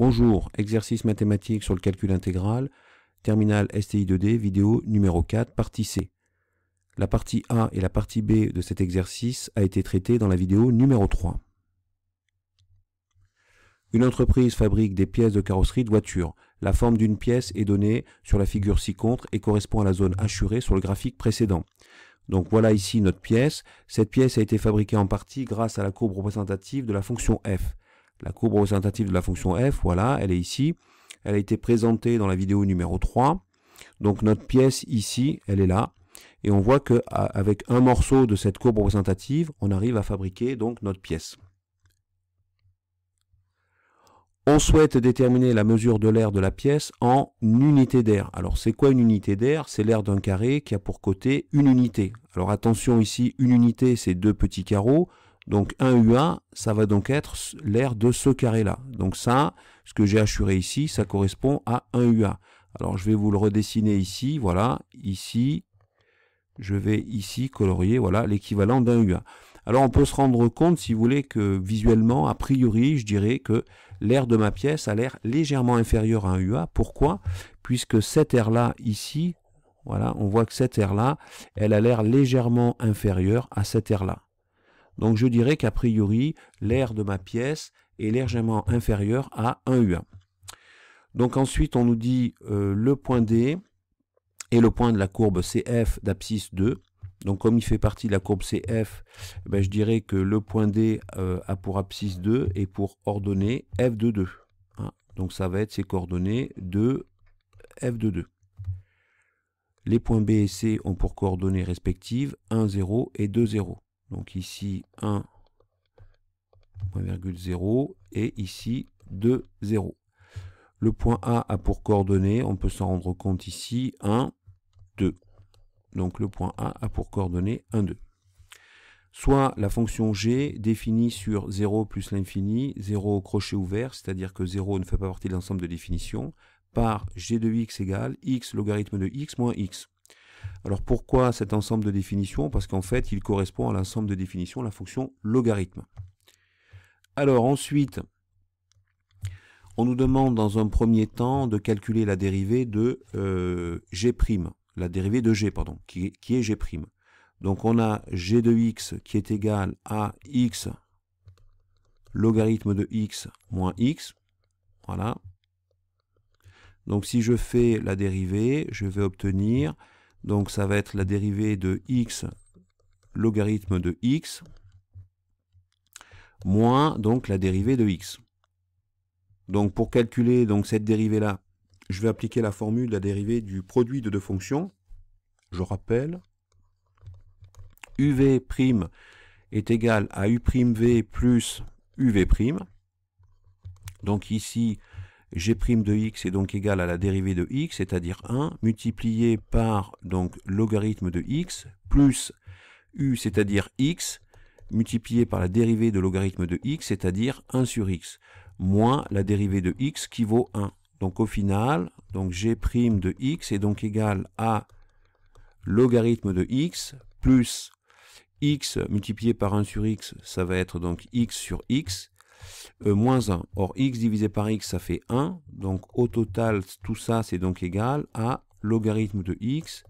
Bonjour, exercice mathématique sur le calcul intégral, terminal STI 2D, vidéo numéro 4, partie C. La partie A et la partie B de cet exercice a été traitée dans la vidéo numéro 3. Une entreprise fabrique des pièces de carrosserie de voiture. La forme d'une pièce est donnée sur la figure ci-contre et correspond à la zone hachurée sur le graphique précédent. Donc voilà ici notre pièce. Cette pièce a été fabriquée en partie grâce à la courbe représentative de la fonction f. La courbe représentative de la fonction f, voilà, elle est ici. Elle a été présentée dans la vidéo numéro 3. Donc notre pièce ici, elle est là. Et on voit qu'avec un morceau de cette courbe représentative, on arrive à fabriquer donc notre pièce. On souhaite déterminer la mesure de l'aire de la pièce en unité d'aire. Alors c'est quoi une unité d'aire? C'est l'aire d'un carré qui a pour côté une unité. Alors attention ici, une unité c'est deux petits carreaux. Donc 1 UA, ça va donc être l'aire de ce carré-là. Donc ça, ce que j'ai hachuré ici, ça correspond à 1 UA. Alors je vais vous le redessiner ici, voilà, ici, je vais ici colorier, voilà, l'équivalent d'un UA. Alors on peut se rendre compte, si vous voulez, que visuellement, a priori, je dirais que l'aire de ma pièce a l'air légèrement inférieure à un UA. Pourquoi? Puisque cette aire-là, ici, voilà, on voit que cette aire-là, elle a l'air légèrement inférieure à cette aire-là. Donc je dirais qu'a priori, l'aire de ma pièce est légèrement inférieure à 1 UA. Donc ensuite, on nous dit le point D et le point de la courbe CF d'abscisse 2. Donc comme il fait partie de la courbe CF, je dirais que le point D a pour abscisse 2 et pour ordonnée F de 2. Hein. Donc ça va être ses coordonnées de F de 2. Les points B et C ont pour coordonnées respectives 1, 0 et 2, 0. Donc ici 1, 0 et ici 2, 0. Le point A a pour coordonnées, on peut s'en rendre compte ici, 1, 2. Donc le point A a pour coordonnées 1, 2. Soit la fonction G définie sur 0 plus l'infini, 0 au crochet ouvert, c'est-à-dire que 0 ne fait pas partie de l'ensemble de définition, par G de x égale x logarithme de x moins x. Alors pourquoi cet ensemble de définitions? Parce qu'en fait, il correspond à l'ensemble de définitions, la fonction logarithme. Alors ensuite, on nous demande dans un premier temps de calculer la dérivée de g', la dérivée de g, pardon, qui est g'. Donc on a g de x qui est égal à x logarithme de x moins x. Voilà. Donc si je fais la dérivée, je vais obtenir, donc ça va être la dérivée de x logarithme de x moins donc la dérivée de x. Donc pour calculer donc cette dérivée-là, je vais appliquer la formule de la dérivée du produit de deux fonctions. Je rappelle, uv' est égal à u'v plus uv'. Donc ici, g' de x est donc égal à la dérivée de x, c'est-à-dire 1, multiplié par donc logarithme de x, plus u, c'est-à-dire x, multiplié par la dérivée de logarithme de x, c'est-à-dire 1 sur x, moins la dérivée de x qui vaut 1. Donc au final, donc g' de x est donc égal à logarithme de x, plus x multiplié par 1 sur x, ça va être donc x sur x, moins 1. Or, x divisé par x, ça fait 1. Donc, au total, tout ça, c'est donc égal à logarithme de x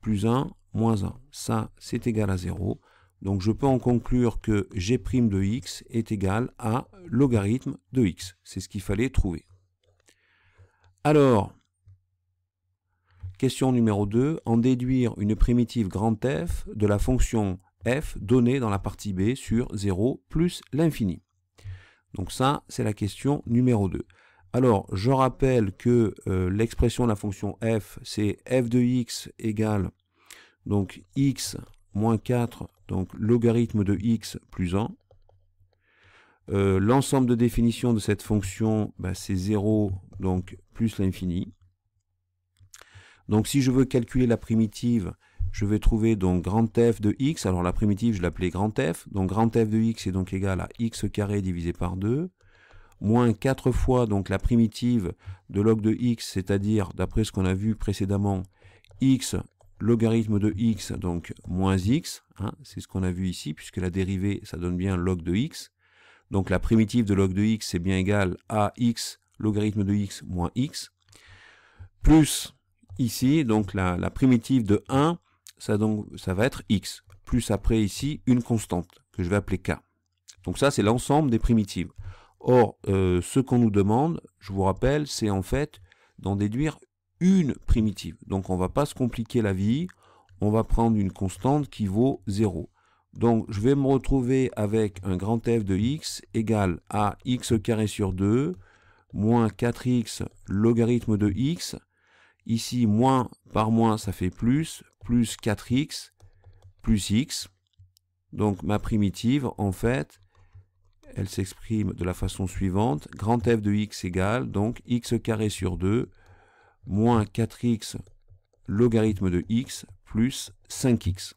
plus 1 moins 1. Ça, c'est égal à 0. Donc, je peux en conclure que g' de x est égal à logarithme de x. C'est ce qu'il fallait trouver. Alors, question numéro 2. En déduire une primitive grand F de la fonction f donnée dans la partie B sur 0 plus l'infini. Donc ça, c'est la question numéro 2. Alors, je rappelle que l'expression de la fonction f, c'est f de x égale donc x moins 4, donc logarithme de x plus 1. L'ensemble de définition de cette fonction, c'est 0, donc plus l'infini. Donc si je veux calculer la primitive, je vais trouver donc grand F de x. Alors la primitive, je l'appelais grand F. Donc grand F de x est donc égal à x carré divisé par 2, moins 4 fois donc la primitive de log de x, c'est-à-dire, d'après ce qu'on a vu précédemment, x logarithme de x, donc moins x. Hein, c'est ce qu'on a vu ici, puisque la dérivée, ça donne bien log de x. Donc la primitive de log de x, c'est bien égal à x logarithme de x moins x, plus ici, donc la primitive de 1, ça va être x, plus après ici une constante que je vais appeler k. Donc ça, c'est l'ensemble des primitives. Or, ce qu'on nous demande, je vous rappelle, c'est en fait d'en déduire une primitive. Donc on ne va pas se compliquer la vie, on va prendre une constante qui vaut 0. Donc je vais me retrouver avec un grand F de x égale à x carré sur 2 moins 4x logarithme de x. Ici, moins par moins, ça fait plus 4x plus x. Donc ma primitive, en fait, elle s'exprime de la façon suivante. Grand F de x égale, donc x carré sur 2 moins 4x logarithme de x plus 5x.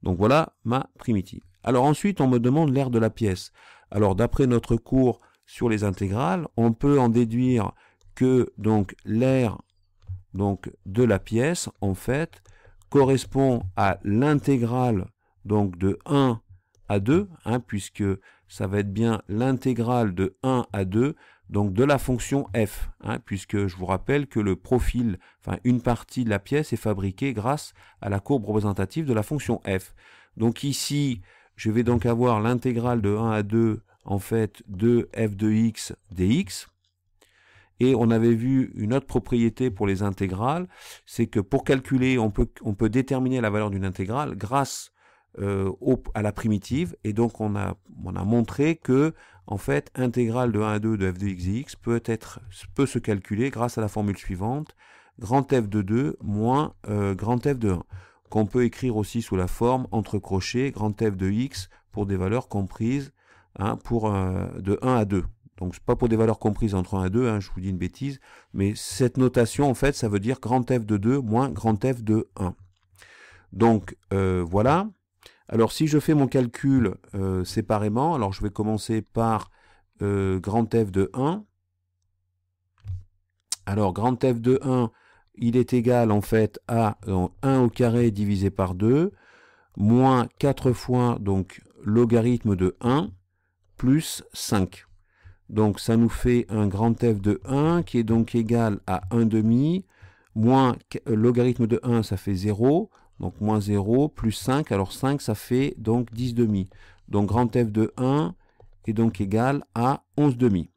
Donc voilà ma primitive. Alors ensuite, on me demande l'aire de la pièce. Alors d'après notre cours sur les intégrales, on peut en déduire que donc l'aire de la pièce, en fait, correspond à l'intégrale donc de 1 à 2, puisque ça va être bien l'intégrale de 1 à 2, donc de la fonction f, puisque je vous rappelle que le profil, enfin une partie de la pièce est fabriquée grâce à la courbe représentative de la fonction f. Donc ici, je vais donc avoir l'intégrale de 1 à 2, en fait, de f de x dx. Et on avait vu une autre propriété pour les intégrales, c'est que pour calculer, on peut déterminer la valeur d'une intégrale grâce à la primitive, et donc on a montré que en fait intégrale de 1 à 2 de f de x dx peut se calculer grâce à la formule suivante, grand F de 2 moins grand F de 1, qu'on peut écrire aussi sous la forme entre crochets grand F de x pour des valeurs comprises de 1 à 2. Donc c'est pas pour des valeurs comprises entre 1 et 2, je vous dis une bêtise, mais cette notation en fait ça veut dire grand F de 2 moins grand F de 1. Donc voilà. Alors si je fais mon calcul séparément, alors je vais commencer par grand F de 1. Alors grand F de 1, il est égal en fait à 1 au carré divisé par 2, moins 4 fois donc logarithme de 1, plus 5. Donc ça nous fait un grand F de 1 qui est donc égal à 1 demi, moins logarithme de 1 ça fait 0, donc moins 0, plus 5, alors 5 ça fait donc 10 demi. Donc grand F de 1 est donc égal à 11 demi.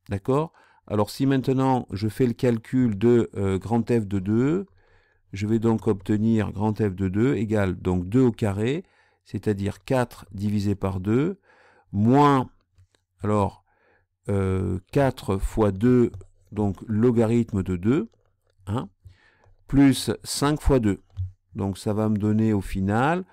D'accord? Alors si maintenant je fais le calcul de grand F de 2, je vais donc obtenir grand F de 2 égale donc 2 au carré, c'est-à-dire 4 divisé par 2, moins, alors 4 fois 2, donc logarithme de 2, plus 5 fois 2. Donc ça va me donner au final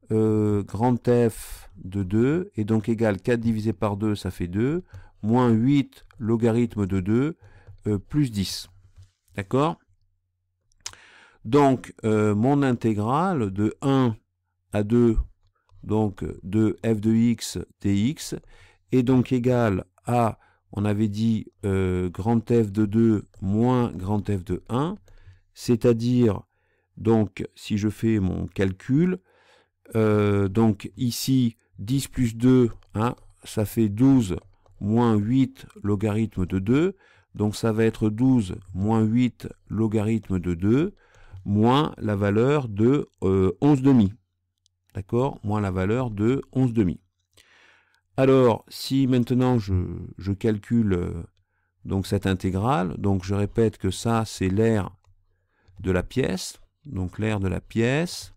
grand F de 2 est donc égal 4 divisé par 2, ça fait 2, moins 8 logarithme de 2, plus 10. D'accord? Donc mon intégrale de 1 à 2, donc de f de x dx, est donc égale à, on avait dit grand F de 2 moins grand F de 1, c'est-à-dire, donc si je fais mon calcul, donc ici 10 plus 2, ça fait 12 moins 8 logarithme de 2, donc ça va être 12 moins 8 logarithme de 2, moins la valeur de 11 demi. D'accord? Moins la valeur de 11 demi. Alors, si maintenant je calcule donc cette intégrale, donc je répète que ça c'est l'aire de la pièce, donc l'aire de la pièce,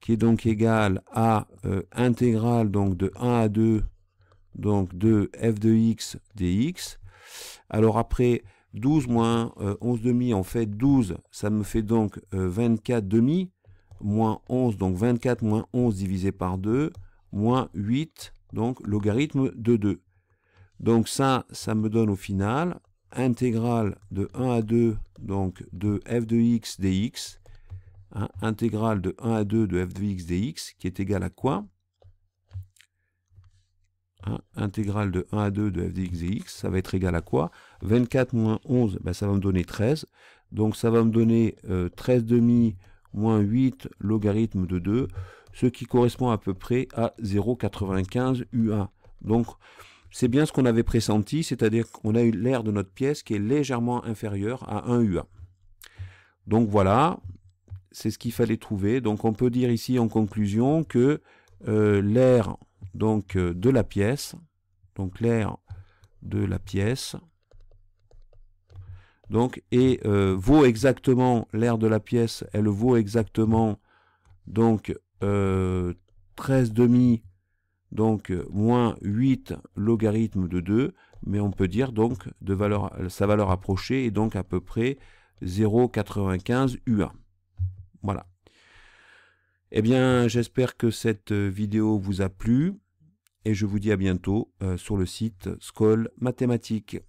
qui est donc égale à intégrale donc de 1 à 2, donc de f de x dx. Alors après, 12 moins 11 demi, en fait 12, ça me fait donc 24 demi, moins 11, donc 24 moins 11 divisé par 2, moins 8, donc logarithme de 2. Donc ça me donne au final intégrale de 1 à 2, donc de f de x dx, intégrale de 1 à 2 de f de x dx, qui est égale à quoi? Intégrale de 1 à 2 de f de x dx, ça va être égal à quoi? 24 moins 11, ça va me donner 13. Donc ça va me donner 13 demi moins 8 logarithme de 2, ce qui correspond à peu près à 0,95 UA. Donc c'est bien ce qu'on avait pressenti, c'est-à-dire qu'on a eu l'aire de notre pièce qui est légèrement inférieur à 1 UA. Donc voilà, c'est ce qu'il fallait trouver. Donc on peut dire ici en conclusion que l'aire donc de la pièce, donc l'aire de la pièce, donc et vaut exactement l'aire de la pièce, elle vaut exactement donc 13 demi, donc moins 8 logarithme de 2, mais on peut dire donc de valeur, sa valeur approchée est donc à peu près 0,95 UA. Voilà. Eh bien, j'espère que cette vidéo vous a plu et je vous dis à bientôt sur le site Skol Mathématiques.